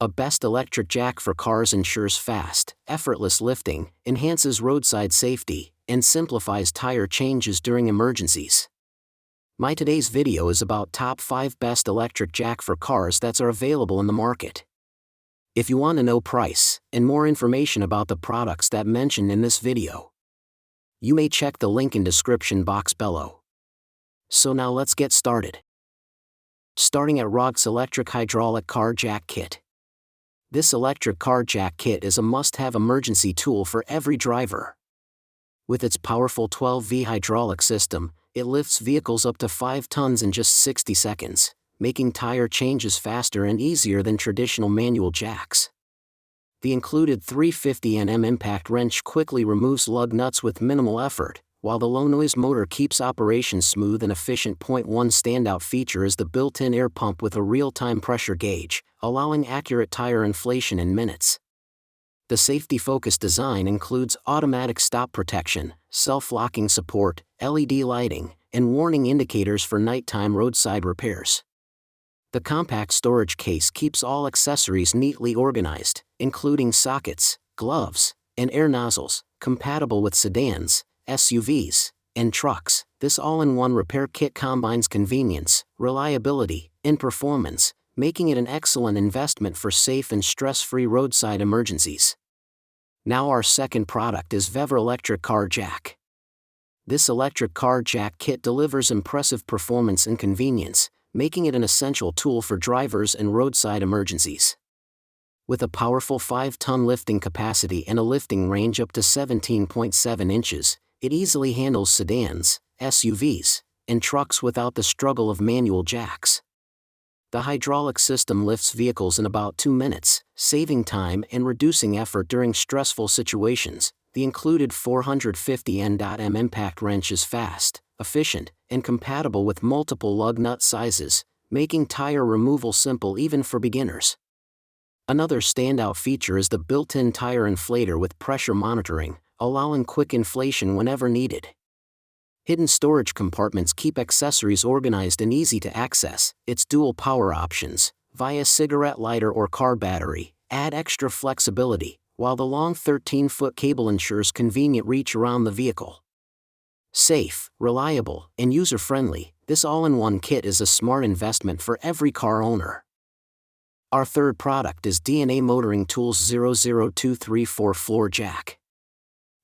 A best electric jack for cars ensures fast, effortless lifting, enhances roadside safety, and simplifies tire changes during emergencies. My today's video is about top 5 best electric jack for cars that are available in the market. If you want to know price and more information about the products that mentioned in this video, you may check the link in description box below. So now let's get started. Starting at Roadside Electric Hydraulic Car Jack Kit. This electric car jack kit is a must-have emergency tool for every driver. With its powerful 12V hydraulic system, it lifts vehicles up to 5 tons in just 60 seconds, making tire changes faster and easier than traditional manual jacks. The included 350 Nm impact wrench quickly removes lug nuts with minimal effort, while the low-noise motor keeps operation smooth and efficient. One standout feature is the built-in air pump with a real-time pressure gauge, allowing accurate tire inflation in minutes. The safety-focused design includes automatic stop protection, self-locking support, LED lighting, and warning indicators for nighttime roadside repairs. The compact storage case keeps all accessories neatly organized, including sockets, gloves, and air nozzles, compatible with sedans, SUVs, and trucks. This all-in-one repair kit combines convenience, reliability, and performance, making it an excellent investment for safe and stress-free roadside emergencies. Now our second product is Vevor Electric Car Jack. This electric car jack kit delivers impressive performance and convenience, making it an essential tool for drivers and roadside emergencies. With a powerful 5-ton lifting capacity and a lifting range up to 17.7 inches, it easily handles sedans, SUVs, and trucks without the struggle of manual jacks. The hydraulic system lifts vehicles in about 2 minutes, saving time and reducing effort during stressful situations. The included 450 Nm impact wrench is fast, efficient, and compatible with multiple lug nut sizes, making tire removal simple even for beginners. Another standout feature is the built-in tire inflator with pressure monitoring, allowing quick inflation whenever needed. Hidden storage compartments keep accessories organized and easy to access. Its dual power options, via cigarette lighter or car battery, add extra flexibility, while the long 13-foot cable ensures convenient reach around the vehicle. Safe, reliable, and user-friendly, this all-in-one kit is a smart investment for every car owner. Our third product is DNA Motoring Tools 002344 Floor Jack.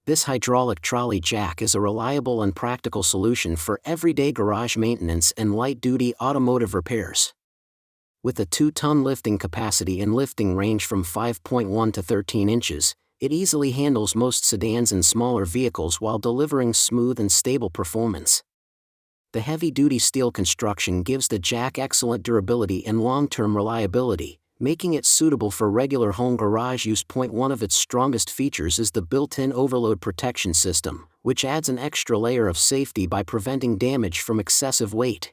This hydraulic trolley jack is a reliable and practical solution for everyday garage maintenance and light-duty automotive repairs. With a 2-ton lifting capacity and lifting range from 5.1 to 13 inches, it easily handles most sedans and smaller vehicles while delivering smooth and stable performance. The heavy-duty steel construction gives the jack excellent durability and long-term reliability, making it suitable for regular home garage use. One of its strongest features is the built-in overload protection system, which adds an extra layer of safety by preventing damage from excessive weight.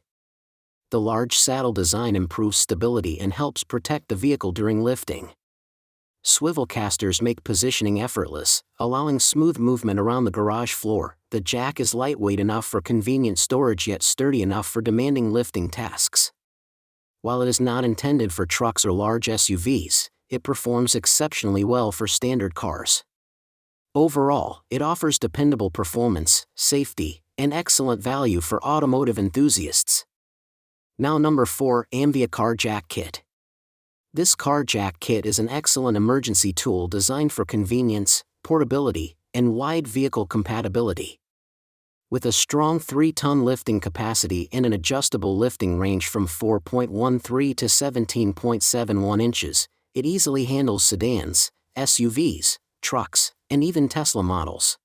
The large saddle design improves stability and helps protect the vehicle during lifting. Swivel casters make positioning effortless, allowing smooth movement around the garage floor. The jack is lightweight enough for convenient storage yet sturdy enough for demanding lifting tasks. While it is not intended for trucks or large SUVs, it performs exceptionally well for standard cars. Overall, it offers dependable performance, safety, and excellent value for automotive enthusiasts. Now number 4, Amvia Car Jack Kit. This car jack kit is an excellent emergency tool designed for convenience, portability, and wide vehicle compatibility. With a strong 3-ton lifting capacity and an adjustable lifting range from 4.13 to 17.71 inches, it easily handles sedans, SUVs, trucks, and even Tesla models.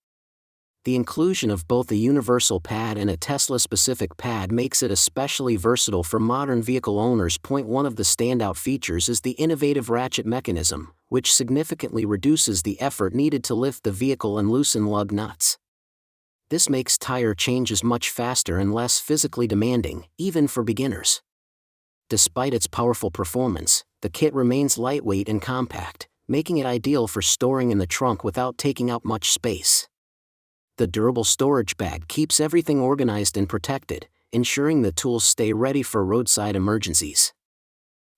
The inclusion of both a universal pad and a Tesla-specific pad makes it especially versatile for modern vehicle owners. One of the standout features is the innovative ratchet mechanism, which significantly reduces the effort needed to lift the vehicle and loosen lug nuts. This makes tire changes much faster and less physically demanding, even for beginners. Despite its powerful performance, the kit remains lightweight and compact, making it ideal for storing in the trunk without taking up much space. The durable storage bag keeps everything organized and protected, ensuring the tools stay ready for roadside emergencies.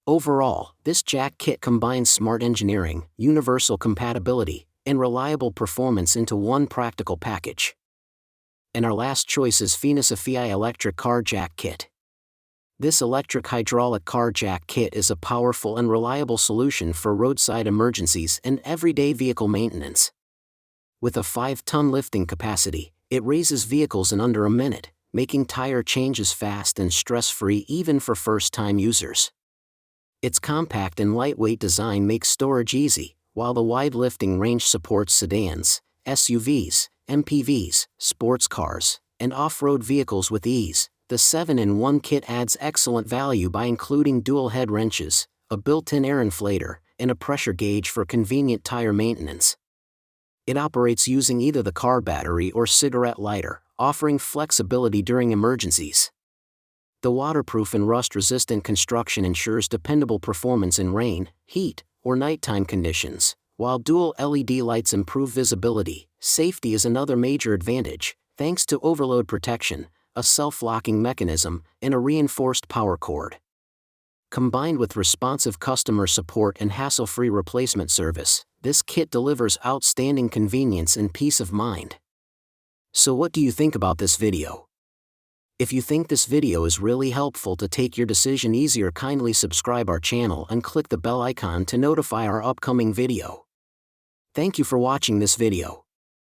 Overall, this jack kit combines smart engineering, universal compatibility, and reliable performance into one practical package. And our last choice is Phoenix-FI Electric Car Jack Kit. This electric hydraulic car jack kit is a powerful and reliable solution for roadside emergencies and everyday vehicle maintenance. With a 5-ton lifting capacity, it raises vehicles in under a minute, making tire changes fast and stress-free even for first-time users. Its compact and lightweight design makes storage easy, while the wide lifting range supports sedans, SUVs, MPVs, sports cars, and off-road vehicles with ease. The 7-in-1 kit adds excellent value by including dual head wrenches, a built-in air inflator, and a pressure gauge for convenient tire maintenance. It operates using either the car battery or cigarette lighter, offering flexibility during emergencies. The waterproof and rust-resistant construction ensures dependable performance in rain, heat, or nighttime conditions, while dual LED lights improve visibility. Safety is another major advantage, thanks to overload protection, a self-locking mechanism, and a reinforced power cord. Combined with responsive customer support and hassle-free replacement service, this kit delivers outstanding convenience and peace of mind. So what do you think about this video? If you think this video is really helpful to take your decision easier, kindly subscribe our channel and click the bell icon to notify our upcoming video. Thank you for watching this video.